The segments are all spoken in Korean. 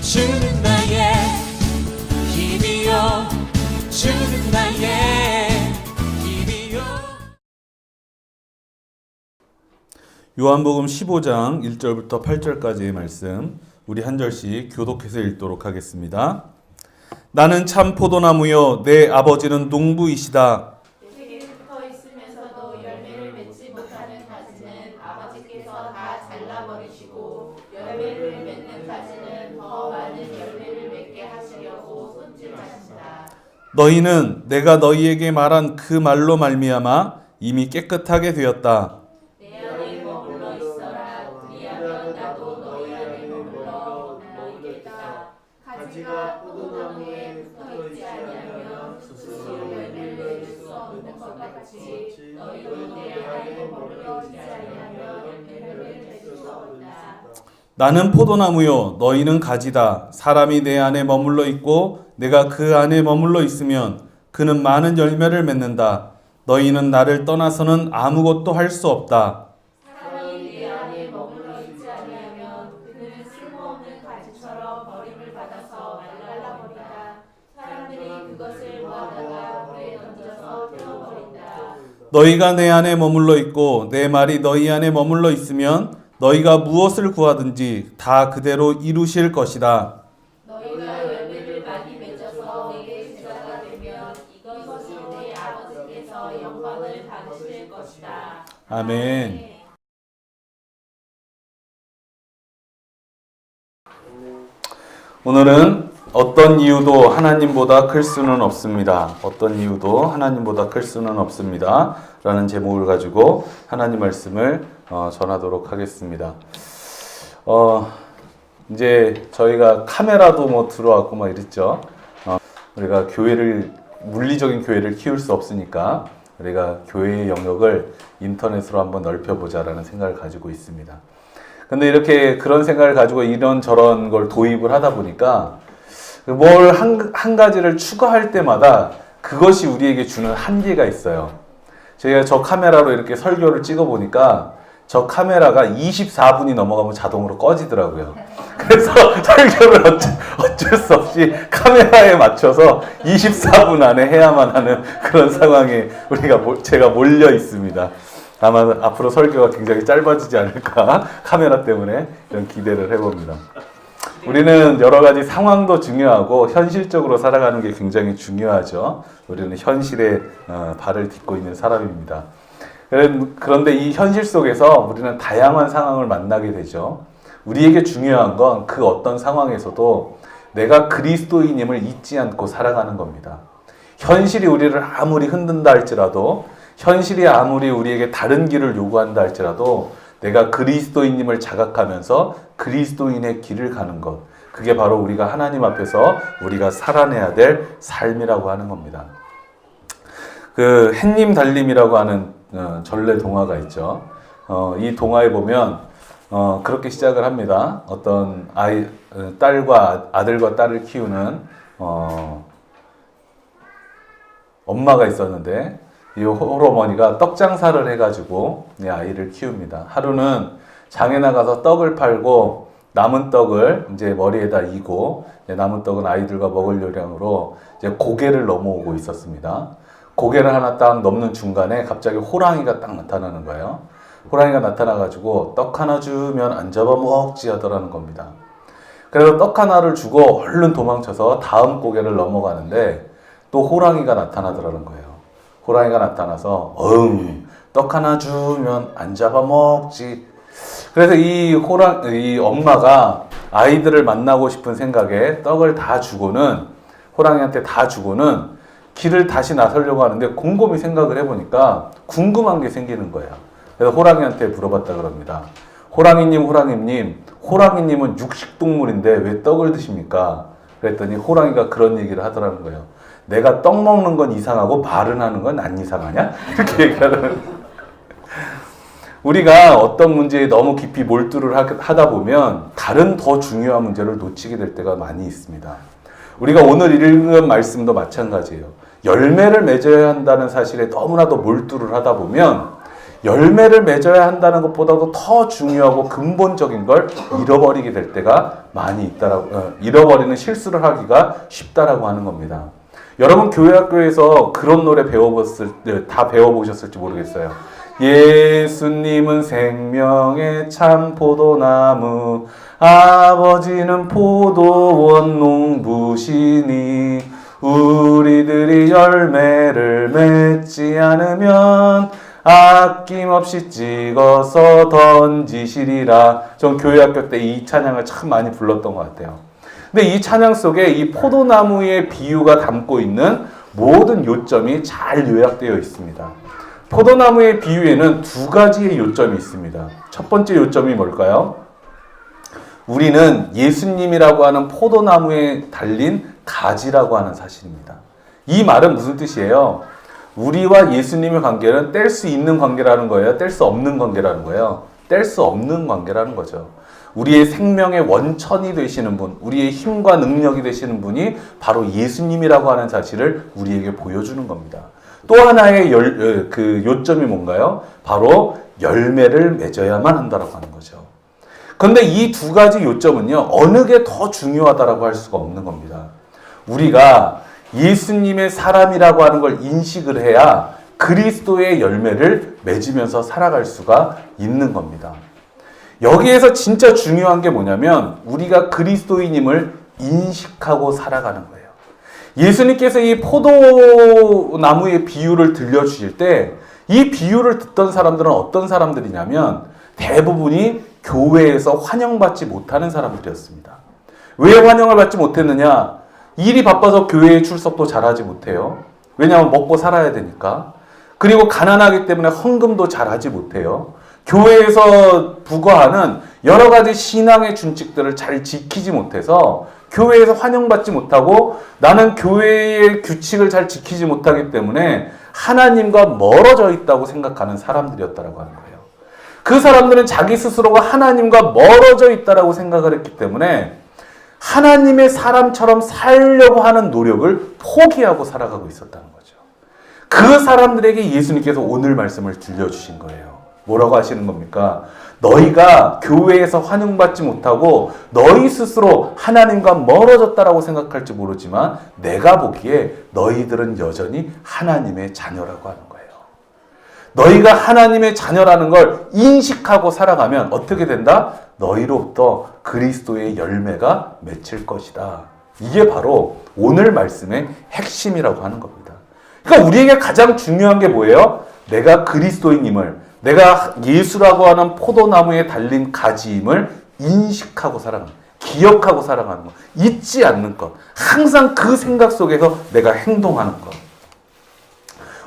주는 나의 힘이요 주는 나의 힘이요. 요한복음 15장 1절부터 8절까지의 말씀 우리 한 절씩 교독해서 읽도록 하겠습니다. 나는 참 포도나무요 내 아버지는 농부이시다. 되게 붙어 있으면서도 열매를 맺지 못하는 가지는 아버지께서 다 잘라버리시고 열매를 맺는 가지는 더 많은 열매를 맺게 하시려고 손질하신다. 너희는 내가 너희에게 말한 그 말로 말미암아 이미 깨끗하게 되었다. 내 안에 머물러 있어라. 그리하면 나도 너희 안에 머물러 있겠다. 가지가 포도나무에 붙어 있지 아니하면 스스로 열매를 맺을 수 없는 것 같이 너희도 내 안에 머물러 있지 아니하면 열매를 맺을 수 없다. 나는 포도나무요 너희는 가지다. 사람이 내 안에 머물러 있고 내가 그 안에 머물러 있으면 그는 많은 열매를 맺는다. 너희는 나를 떠나서는 아무것도 할 수 없다. 사람이 내 안에 머물러 있지 아니하면 그는 쓸모없는 가지처럼 버림을 받아서 말라버리다. 사람들이 그것을 모아다가 물에 던져서 태워버린다. 너희가 내 안에 머물러 있고 내 말이 너희 안에 머물러 있으면 너희가 무엇을 구하든지 다 그대로 이루실 것이다. 너희가 열매를 많이 맺어서 내게 제자가 되면 이것이 내 아버지께서 영광을 받으실 것이다. 아멘. 오늘은 어떤 이유도 하나님보다 클 수는 없습니다. 어떤 이유도 하나님보다 클 수는 없습니다. 라는 제목을 가지고 하나님 말씀을 전하도록 하겠습니다. 이제 저희가 카메라도 뭐 들어왔고 막 이랬죠. 우리가 물리적인 교회를 키울 수 없으니까 우리가 교회의 영역을 인터넷으로 한번 넓혀보자라는 생각을 가지고 있습니다. 근데 이렇게 그런 생각을 가지고 이런저런 걸 도입을 하다 보니까 뭘 한 가지를 추가할 때마다 그것이 우리에게 주는 한계가 있어요. 제가 저 카메라로 이렇게 설교를 찍어 보니까 저 카메라가 24분이 넘어가면 자동으로 꺼지더라고요. 그래서 설교를 어쩔 수 없이 카메라에 맞춰서 24분 안에 해야만 하는 그런 상황에 제가 몰려 있습니다. 아마 앞으로 설교가 굉장히 짧아지지 않을까 카메라 때문에 이런 기대를 해봅니다. 우리는 여러 가지 상황도 중요하고 현실적으로 살아가는 게 굉장히 중요하죠. 우리는 현실에 발을 딛고 있는 사람입니다. 그런데 이 현실 속에서 우리는 다양한 상황을 만나게 되죠. 우리에게 중요한 건 그 어떤 상황에서도 내가 그리스도인임을 잊지 않고 살아가는 겁니다. 현실이 우리를 아무리 흔든다 할지라도 현실이 아무리 우리에게 다른 길을 요구한다 할지라도 내가 그리스도인임을 자각하면서 그리스도인의 길을 가는 것, 그게 바로 우리가 하나님 앞에서 우리가 살아내야 될 삶이라고 하는 겁니다. 그 햇님 달님이라고 하는 전래 동화가 있죠. 이 동화에 보면 그렇게 시작을 합니다. 어떤 아들과 딸을 키우는 엄마가 있었는데 이 홀어머니가 떡 장사를 해가지고 이 아이를 키웁니다. 하루는 장에 나가서 떡을 팔고 남은 떡을 이제 머리에다 이고 남은 떡은 아이들과 먹을 요량으로 이제 고개를 넘어오고 있었습니다. 고개를 하나 딱 넘는 중간에 갑자기 호랑이가 딱 나타나는 거예요. 호랑이가 나타나가지고 떡 하나 주면 안 잡아먹지 하더라는 겁니다. 그래서 떡 하나를 주고 얼른 도망쳐서 다음 고개를 넘어가는데 또 호랑이가 나타나더라는 거예요. 호랑이가 나타나서 떡 하나 주면 안 잡아먹지. 그래서 이 엄마가 아이들을 만나고 싶은 생각에 떡을 다 주고는 호랑이한테 다 주고는 길을 다시 나서려고 하는데 곰곰이 생각을 해보니까 궁금한 게 생기는 거예요. 그래서 호랑이한테 물어봤다 그럽니다. 호랑이님, 호랑이님은 육식동물인데 왜 떡을 드십니까? 그랬더니 호랑이가 그런 얘기를 하더라는 거예요. 내가 떡 먹는 건 이상하고 말은 하는 건 안 이상하냐? 이렇게 얘기하는. 우리가 어떤 문제에 너무 깊이 몰두를 하다 보면 다른 더 중요한 문제를 놓치게 될 때가 많이 있습니다. 우리가 오늘 읽은 말씀도 마찬가지예요. 열매를 맺어야 한다는 사실에 너무나도 몰두를 하다 보면 열매를 맺어야 한다는 것보다도 더 중요하고 근본적인 걸 잃어버리게 될 때가 많이 있다라고, 잃어버리는 실수를 하기가 쉽다라고 하는 겁니다. 여러분 교회 학교에서 그런 노래 다 배워보셨을지 모르겠어요. 예수님은 생명의 참 포도나무, 아버지는 포도원 농부시니 우리들이 열매를 맺지 않으면 아낌없이 찍어서 던지시리라. 전 교회학교 때 이 찬양을 참 많이 불렀던 것 같아요. 근데 이 찬양 속에 이 포도나무의 비유가 담고 있는 모든 요점이 잘 요약되어 있습니다. 포도나무의 비유에는 두 가지의 요점이 있습니다. 첫 번째 요점이 뭘까요? 우리는 예수님이라고 하는 포도나무에 달린 가지라고 하는 사실입니다. 이 말은 무슨 뜻이에요? 우리와 예수님의 관계는 뗄 수 있는 관계라는 거예요? 뗄 수 없는 관계라는 거예요? 뗄 수 없는 관계라는 거죠. 우리의 생명의 원천이 되시는 분, 우리의 힘과 능력이 되시는 분이 바로 예수님이라고 하는 사실을 우리에게 보여주는 겁니다. 또 하나의 요점이 뭔가요? 바로 열매를 맺어야만 한다라고 하는 거죠. 그런데 이 두 가지 요점은요, 어느 게 더 중요하다라고 할 수가 없는 겁니다. 우리가 예수님의 사람이라고 하는 걸 인식을 해야 그리스도의 열매를 맺으면서 살아갈 수가 있는 겁니다. 여기에서 진짜 중요한 게 뭐냐면 우리가 그리스도인임을 인식하고 살아가는 거예요. 예수님께서 이 포도나무의 비유를 들려주실 때 이 비유를 듣던 사람들은 어떤 사람들이냐면 대부분이 교회에서 환영받지 못하는 사람들이었습니다. 왜 환영을 받지 못했느냐? 일이 바빠서 교회에 출석도 잘하지 못해요. 왜냐하면 먹고 살아야 되니까. 그리고 가난하기 때문에 헌금도 잘하지 못해요. 교회에서 부과하는 여러 가지 신앙의 준칙들을 잘 지키지 못해서 교회에서 환영받지 못하고 나는 교회의 규칙을 잘 지키지 못하기 때문에 하나님과 멀어져 있다고 생각하는 사람들이었다고 하는 거예요. 그 사람들은 자기 스스로가 하나님과 멀어져 있다고 생각을 했기 때문에 하나님의 사람처럼 살려고 하는 노력을 포기하고 살아가고 있었다는 거죠. 그 사람들에게 예수님께서 오늘 말씀을 들려주신 거예요. 뭐라고 하시는 겁니까? 너희가 교회에서 환영받지 못하고 너희 스스로 하나님과 멀어졌다라고 생각할지 모르지만 내가 보기에 너희들은 여전히 하나님의 자녀라고 하는 거예요. 너희가 하나님의 자녀라는 걸 인식하고 살아가면 어떻게 된다? 너희로부터 그리스도의 열매가 맺힐 것이다. 이게 바로 오늘 말씀의 핵심이라고 하는 겁니다. 그러니까 우리에게 가장 중요한 게 뭐예요? 내가 그리스도인임을, 내가 예수라고 하는 포도나무에 달린 가지임을 인식하고 살아가는 것, 기억하고 살아가는 것, 잊지 않는 것, 항상 그 생각 속에서 내가 행동하는 것.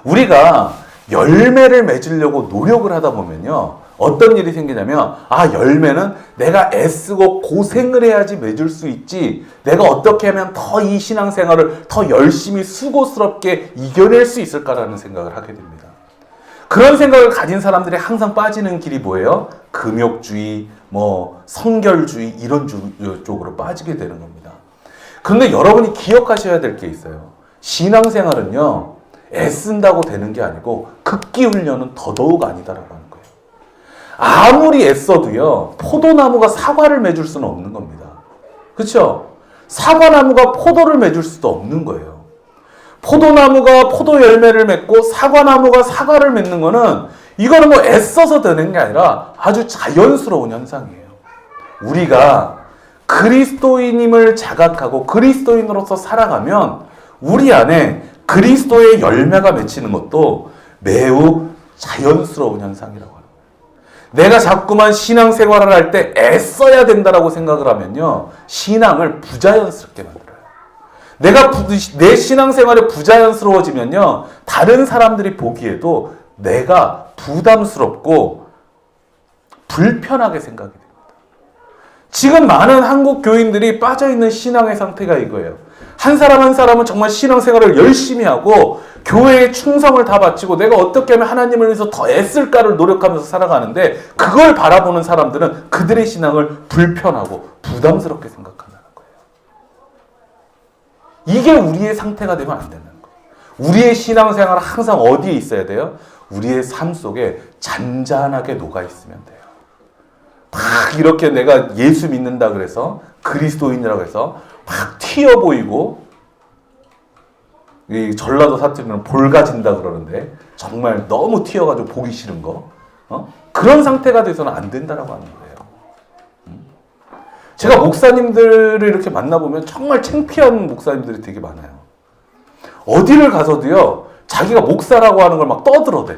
우리가 열매를 맺으려고 노력을 하다 보면요, 어떤 일이 생기냐면 열매는 내가 애쓰고 고생을 해야지 맺을 수 있지, 내가 어떻게 하면 더 이 신앙생활을 더 열심히 수고스럽게 이겨낼 수 있을까라는 생각을 하게 됩니다. 그런 생각을 가진 사람들이 항상 빠지는 길이 뭐예요? 금욕주의, 성결주의 이런 쪽으로 빠지게 되는 겁니다. 그런데 여러분이 기억하셔야 될 게 있어요. 신앙생활은요, 애쓴다고 되는 게 아니고 극기 훈련은 더더욱 아니다라고 하는 거예요. 아무리 애써도요, 포도나무가 사과를 맺을 수는 없는 겁니다. 그렇죠? 사과나무가 포도를 맺을 수도 없는 거예요. 포도나무가 포도 열매를 맺고 사과나무가 사과를 맺는 거는 이거는 애써서 되는 게 아니라 아주 자연스러운 현상이에요. 우리가 그리스도인임을 자각하고 그리스도인으로서 살아가면 우리 안에 그리스도의 열매가 맺히는 것도 매우 자연스러운 현상이라고 합니다. 내가 자꾸만 신앙생활을 할 때 애써야 된다라고 생각을 하면요, 신앙을 부자연스럽게 만들어요. 내 신앙생활이 부자연스러워지면요, 다른 사람들이 보기에도 내가 부담스럽고 불편하게 생각이 됩니다. 지금 많은 한국 교인들이 빠져있는 신앙의 상태가 이거예요. 한 사람 한 사람은 정말 신앙생활을 열심히 하고 교회에 충성을 다 바치고 내가 어떻게 하면 하나님을 위해서 더 애쓸까를 노력하면서 살아가는데 그걸 바라보는 사람들은 그들의 신앙을 불편하고 부담스럽게 생각한다는 거예요. 이게 우리의 상태가 되면 안 되는 거예요. 우리의 신앙생활은 항상 어디에 있어야 돼요? 우리의 삶 속에 잔잔하게 녹아 있으면 돼요. 막 이렇게 내가 예수 믿는다 그래서 그리스도인이라고 해서 막 튀어 보이고, 이 전라도 사투리는 볼가진다 그러는데 정말 너무 튀어가지고 보기 싫은 거, 그런 상태가 돼서는 안 된다라고 하는 거예요. 제가 목사님들을 이렇게 만나보면 정말 창피한 목사님들이 되게 많아요. 어디를 가서도요, 자기가 목사라고 하는 걸 막 떠들어대.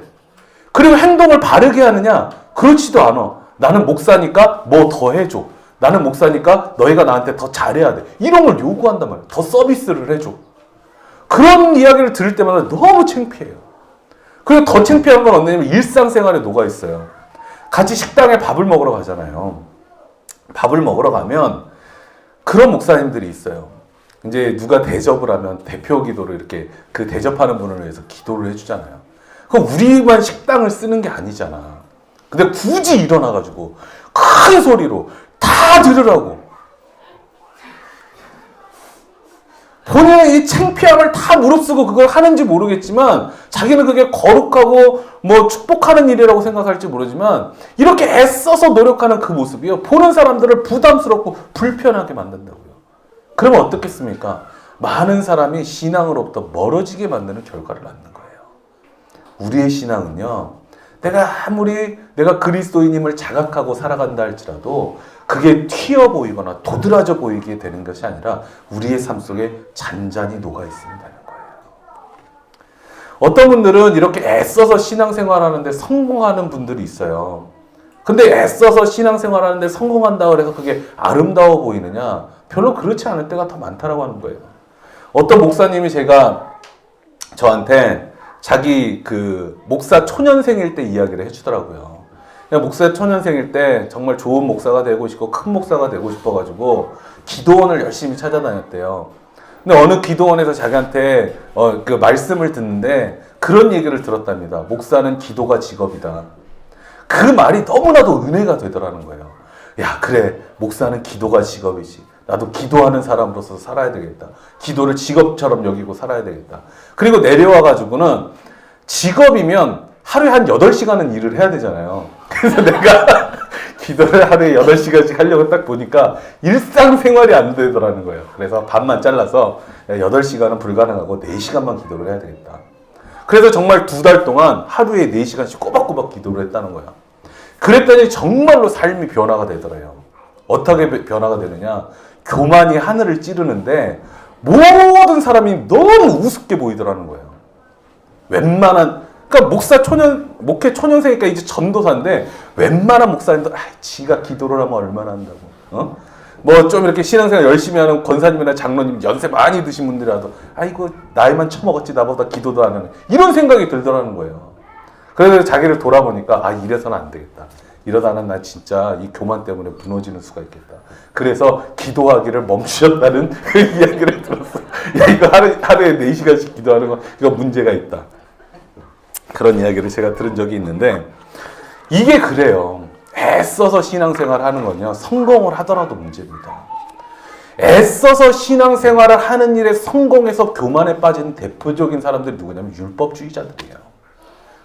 그리고 행동을 바르게 하느냐? 그렇지도 않아. 나는 목사니까 뭐 더 해줘. 나는 목사니까 너희가 나한테 더 잘해야 돼. 이런 걸 요구한단 말이야. 더 서비스를 해줘. 그런 이야기를 들을 때마다 너무 창피해요. 그리고 더 창피한 건 언제냐면 일상생활에 녹아 있어요. 같이 식당에 밥을 먹으러 가잖아요. 밥을 먹으러 가면 그런 목사님들이 있어요. 이제 누가 대접을 하면 대표 기도로 이렇게 그 대접하는 분을 위해서 기도를 해주잖아요. 그럼 우리만 식당을 쓰는 게 아니잖아. 근데 굳이 일어나가지고 큰 소리로 다 들으라고. 본인의 이 창피함을 다 무릅쓰고 그걸 하는지 모르겠지만 자기는 그게 거룩하고 뭐 축복하는 일이라고 생각할지 모르지만 이렇게 애써서 노력하는 그 모습이요, 보는 사람들을 부담스럽고 불편하게 만든다고요. 그러면 어떻겠습니까? 많은 사람이 신앙으로부터 멀어지게 만드는 결과를 낳는 거예요. 우리의 신앙은요, 내가 그리스도인임을 자각하고 살아간다 할지라도 그게 튀어 보이거나 도드라져 보이게 되는 것이 아니라 우리의 삶 속에 잔잔히 녹아 있습니다는 거예요. 어떤 분들은 이렇게 애써서 신앙생활하는데 성공하는 분들이 있어요. 근데 애써서 신앙생활하는데 성공한다고 해서 그게 아름다워 보이느냐? 별로 그렇지 않을 때가 더 많다라고 하는 거예요. 어떤 목사님이 저한테 자기 그 목사 초년생일 때 이야기를 해주더라고요. 그냥 목사 초년생일 때 정말 좋은 목사가 되고 싶고 큰 목사가 되고 싶어가지고 기도원을 열심히 찾아다녔대요. 근데 어느 기도원에서 자기한테 그 말씀을 듣는데 그런 얘기를 들었답니다. 목사는 기도가 직업이다. 그 말이 너무나도 은혜가 되더라는 거예요. 야, 그래, 목사는 기도가 직업이지. 나도 기도하는 사람으로서 살아야 되겠다. 기도를 직업처럼 여기고 살아야 되겠다. 그리고 내려와가지고는 직업이면 하루에 한 8시간은 일을 해야 되잖아요. 그래서 내가 기도를 하루에 8시간씩 하려고 딱 보니까 일상생활이 안 되더라는 거예요. 그래서 반만 잘라서 8시간은 불가능하고 4시간만 기도를 해야 되겠다. 그래서 정말 2달 동안 하루에 4시간씩 꼬박꼬박 기도를 했다는 거야. 그랬더니 정말로 삶이 변화가 되더래요. 어떻게 변화가 되느냐? 교만이 하늘을 찌르는데 모든 사람이 너무 우습게 보이더라는 거예요. 그러니까 목회 초년생이니까 이제 전도사인데 웬만한 목사님들 지가 기도를 하면 얼마나 한다고. 뭐 좀 이렇게 신앙생활 열심히 하는 권사님이나 장로님, 연세 많이 드신 분들이라도 아이고 나이만 처먹었지 나보다 기도도 안 하는, 이런 생각이 들더라는 거예요. 그래서 자기를 돌아보니까 이래서는 안 되겠다. 이러다는 나 진짜 이 교만 때문에 무너지는 수가 있겠다. 그래서 기도하기를 멈추셨다는 그 이야기를 들었어. 야, 이거 하루에 4시간씩 기도하는 거 이거 문제가 있다. 그런 이야기를 제가 들은 적이 있는데, 이게 그래요. 애써서 신앙생활 하는 건요, 성공을 하더라도 문제입니다. 애써서 신앙생활을 하는 일에 성공해서 교만에 빠지는 대표적인 사람들이 누구냐면 율법주의자들이에요.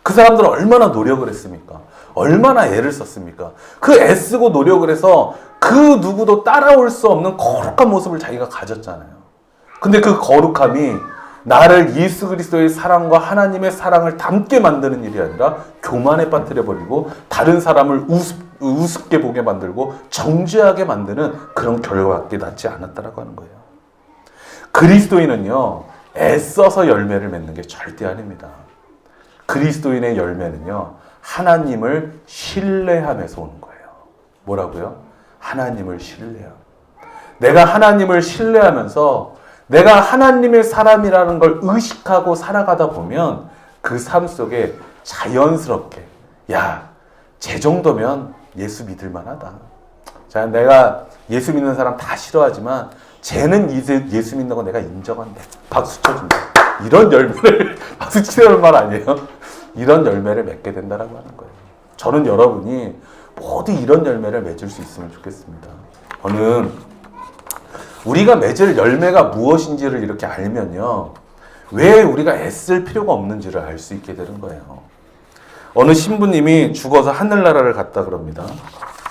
그 사람들은 얼마나 노력을 했습니까? 얼마나 애를 썼습니까? 그 애쓰고 노력을 해서 그 누구도 따라올 수 없는 거룩한 모습을 자기가 가졌잖아요. 근데 그 거룩함이 나를 예수 그리스도의 사랑과 하나님의 사랑을 닮게 만드는 일이 아니라 교만에 빠뜨려버리고 다른 사람을 우습게 보게 만들고 정죄하게 만드는 그런 결과밖에 낫지 않았다라고 하는 거예요. 그리스도인은요, 애써서 열매를 맺는 게 절대 아닙니다. 그리스도인의 열매는요, 하나님을 신뢰하면서 오는 거예요. 뭐라고요? 하나님을 신뢰함. 내가 하나님을 신뢰하면서 내가 하나님의 사람이라는 걸 의식하고 살아가다 보면 그 삶 속에 자연스럽게, 야, 쟤 정도면 예수 믿을 만하다. 자, 내가 예수 믿는 사람 다 싫어하지만 쟤는 예수 믿는 거 내가 인정한다. 박수 쳐준다. 이런 열매를, 박수 치는 말 아니에요? 이런 열매를 맺게 된다라고 하는 거예요. 저는 여러분이 모두 이런 열매를 맺을 수 있으면 좋겠습니다. 저는 우리가 맺을 열매가 무엇인지를 이렇게 알면요, 왜 우리가 애쓸 필요가 없는지를 알 수 있게 되는 거예요. 어느 신부님이 죽어서 하늘나라를 갔다 그럽니다.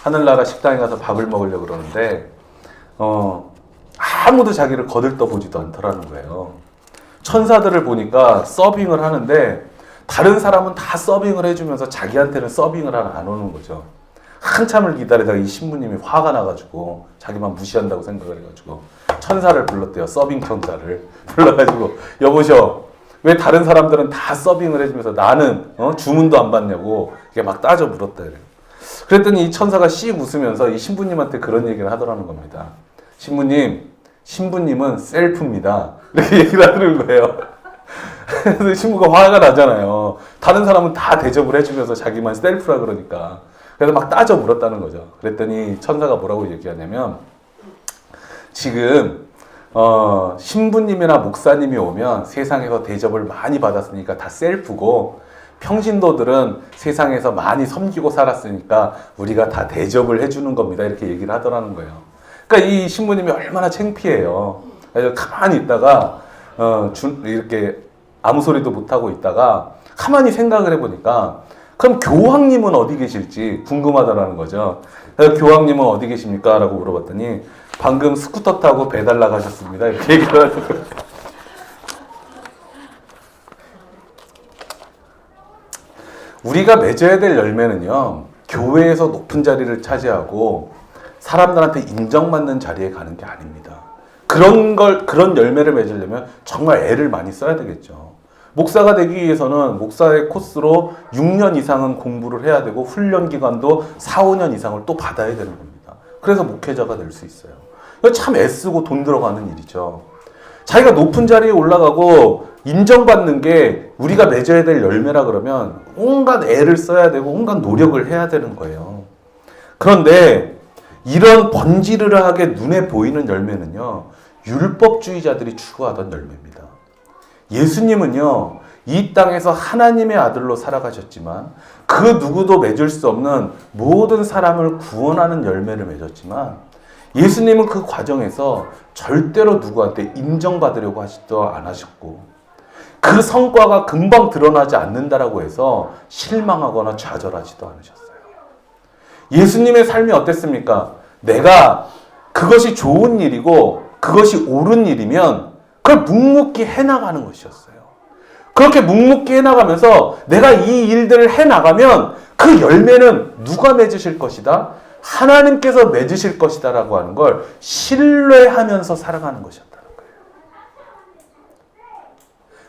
하늘나라 식당에 가서 밥을 먹으려고 그러는데 아무도 자기를 거들떠보지도 않더라는 거예요. 천사들을 보니까 서빙을 하는데 다른 사람은 다 서빙을 해주면서 자기한테는 서빙을 안 오는 거죠. 한참을 기다리다가 이 신부님이 화가 나가지고 자기만 무시한다고 생각을 해가지고 천사를 불렀대요. 서빙 천사를 불러가지고 여보셔, 왜 다른 사람들은 다 서빙을 해주면서 나는 주문도 안 받냐고 이게 막 따져 물었다 그래요. 그랬더니 이 천사가 씩 웃으면서 이 신부님한테 그런 얘기를 하더라는 겁니다. 신부님은 셀프입니다. 이렇게 얘기를 하는 거예요. 그래서 신부가 화가 나잖아요. 다른 사람은 다 대접을 해주면서 자기만 셀프라 그러니까. 그래서 막 따져 물었다는 거죠. 그랬더니 천사가 뭐라고 얘기하냐면 지금 신부님이나 목사님이 오면 세상에서 대접을 많이 받았으니까 다 셀프고 평신도들은 세상에서 많이 섬기고 살았으니까 우리가 다 대접을 해주는 겁니다. 이렇게 얘기를 하더라는 거예요. 그러니까 이 신부님이 얼마나 창피해요. 그래서 가만히 있다가 이렇게 아무 소리도 못하고 있다가 가만히 생각을 해보니까 그럼 교황님은 어디 계실지 궁금하다라는 거죠. 그래서 교황님은 어디 계십니까? 라고 물어봤더니 방금 스쿠터 타고 배달 나가셨습니다. 이렇게 얘기를 하는 거예요. 우리가 맺어야 될 열매는요, 교회에서 높은 자리를 차지하고 사람들한테 인정받는 자리에 가는 게 아닙니다. 그런 열매를 맺으려면 정말 애를 많이 써야 되겠죠. 목사가 되기 위해서는 목사의 코스로 6년 이상은 공부를 해야 되고 훈련 기간도 4, 5년 이상을 또 받아야 되는 겁니다. 그래서 목회자가 될 수 있어요. 이거 참 애쓰고 돈 들어가는 일이죠. 자기가 높은 자리에 올라가고 인정받는 게 우리가 맺어야 될 열매라 그러면 온갖 애를 써야 되고 온갖 노력을 해야 되는 거예요. 그런데 이런 번지르르하게 눈에 보이는 열매는요, 율법주의자들이 추구하던 열매입니다. 예수님은요, 이 땅에서 하나님의 아들로 살아가셨지만 그 누구도 맺을 수 없는 모든 사람을 구원하는 열매를 맺었지만 예수님은 그 과정에서 절대로 누구한테 인정받으려고 하지도 않으셨고 그 성과가 금방 드러나지 않는다라고 해서 실망하거나 좌절하지도 않으셨어요. 예수님의 삶이 어땠습니까? 내가 그것이 좋은 일이고 그것이 옳은 일이면 그걸 묵묵히 해나가는 것이었어요. 그렇게 묵묵히 해나가면서 내가 이 일들을 해나가면 그 열매는 누가 맺으실 것이다? 하나님께서 맺으실 것이다 라고 하는 걸 신뢰하면서 살아가는 것이었다는 거예요.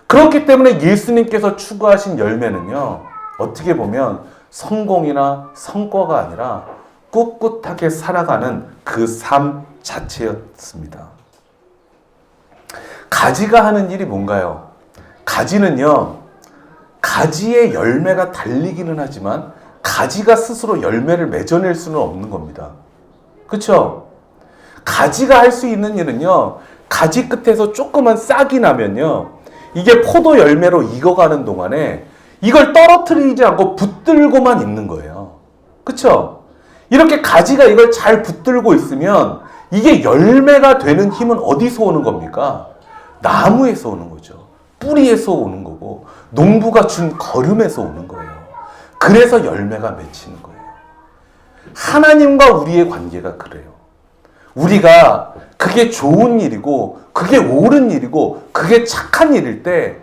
그렇기 때문에 예수님께서 추구하신 열매는요, 어떻게 보면 성공이나 성과가 아니라 꿋꿋하게 살아가는 그 삶 자체였습니다. 가지가 하는 일이 뭔가요? 가지는요, 가지의 열매가 달리기는 하지만 가지가 스스로 열매를 맺어낼 수는 없는 겁니다. 그렇죠? 가지가 할 수 있는 일은요, 가지 끝에서 조그만 싹이 나면요, 이게 포도 열매로 익어가는 동안에 이걸 떨어뜨리지 않고 붙들고만 있는 거예요. 그렇죠? 이렇게 가지가 이걸 잘 붙들고 있으면 이게 열매가 되는 힘은 어디서 오는 겁니까? 나무에서 오는 거죠. 뿌리에서 오는 거고 농부가 준 거름에서 오는 거예요. 그래서 열매가 맺히는 거예요. 하나님과 우리의 관계가 그래요. 우리가 그게 좋은 일이고 그게 옳은 일이고 그게 착한 일일 때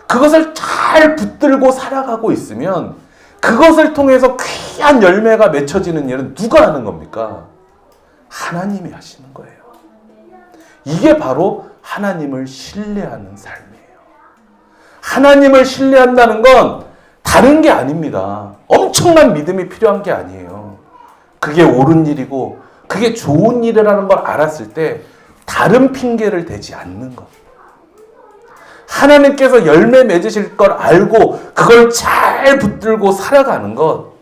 그것을 잘 붙들고 살아가고 있으면 그것을 통해서 귀한 열매가 맺혀지는 일은 누가 하는 겁니까? 하나님이 하시는 거예요. 이게 바로 하나님을 신뢰하는 삶이에요. 하나님을 신뢰한다는 건 다른 게 아닙니다. 엄청난 믿음이 필요한 게 아니에요. 그게 옳은 일이고 그게 좋은 일이라는 걸 알았을 때 다른 핑계를 대지 않는 것. 하나님께서 열매 맺으실 걸 알고 그걸 잘 붙들고 살아가는 것.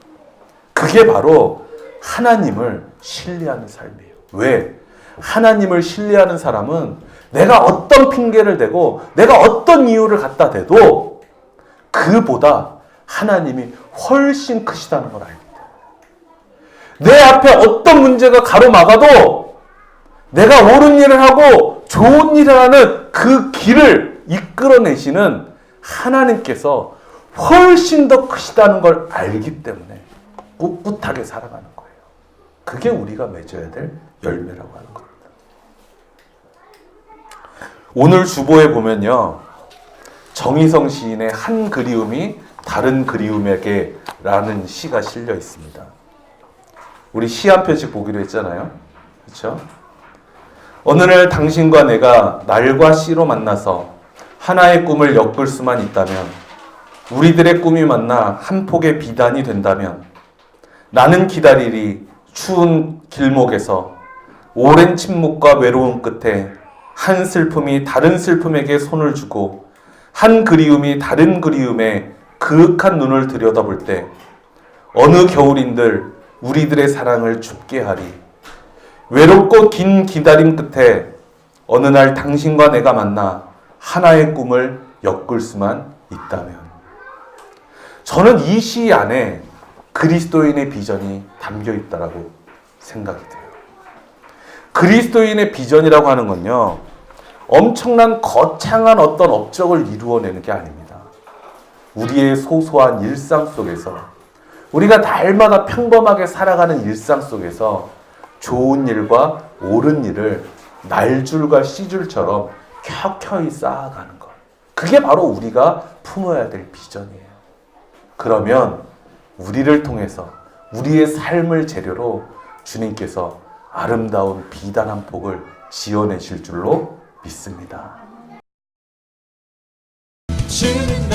그게 바로 하나님을 신뢰하는 삶이에요. 왜? 하나님을 신뢰하는 사람은 내가 어떤 핑계를 대고 내가 어떤 이유를 갖다 대도 그보다 하나님이 훨씬 크시다는 걸 알기 때문에 내 앞에 어떤 문제가 가로막아도 내가 옳은 일을 하고 좋은 일을 하는 그 길을 이끌어내시는 하나님께서 훨씬 더 크시다는 걸 알기 때문에 꿋꿋하게 살아가는 거예요. 그게 우리가 맺어야 될 열매라고 하는 겁니다. 오늘 주보에 보면요, 정희성 시인의 한 그리움이 다른 그리움에게 라는 시가 실려 있습니다. 우리 시 한 편씩 보기로 했잖아요. 그렇죠? 어느 날 당신과 내가 날과 씨로 만나서 하나의 꿈을 엮을 수만 있다면, 우리들의 꿈이 만나 한 폭의 비단이 된다면, 나는 기다리리 추운 길목에서 오랜 침묵과 외로움 끝에 한 슬픔이 다른 슬픔에게 손을 주고 한 그리움이 다른 그리움에 그윽한 눈을 들여다볼 때 어느 겨울인들 우리들의 사랑을 춥게 하리. 외롭고 긴 기다림 끝에 어느 날 당신과 내가 만나 하나의 꿈을 엮을 수만 있다면. 저는 이 시 안에 그리스도인의 비전이 담겨 있다라고 생각이 돼요. 그리스도인의 비전이라고 하는 건요, 엄청난 거창한 어떤 업적을 이루어내는 게 아닙니다. 우리의 소소한 일상 속에서, 우리가 날마다 평범하게 살아가는 일상 속에서 좋은 일과 옳은 일을 날줄과 씨줄처럼 켜켜이 쌓아가는 것. 그게 바로 우리가 품어야 될 비전이에요. 그러면 우리를 통해서 우리의 삶을 재료로 주님께서 아름다운 비단 한 폭을 지어내실 줄로 믿습니다. 주는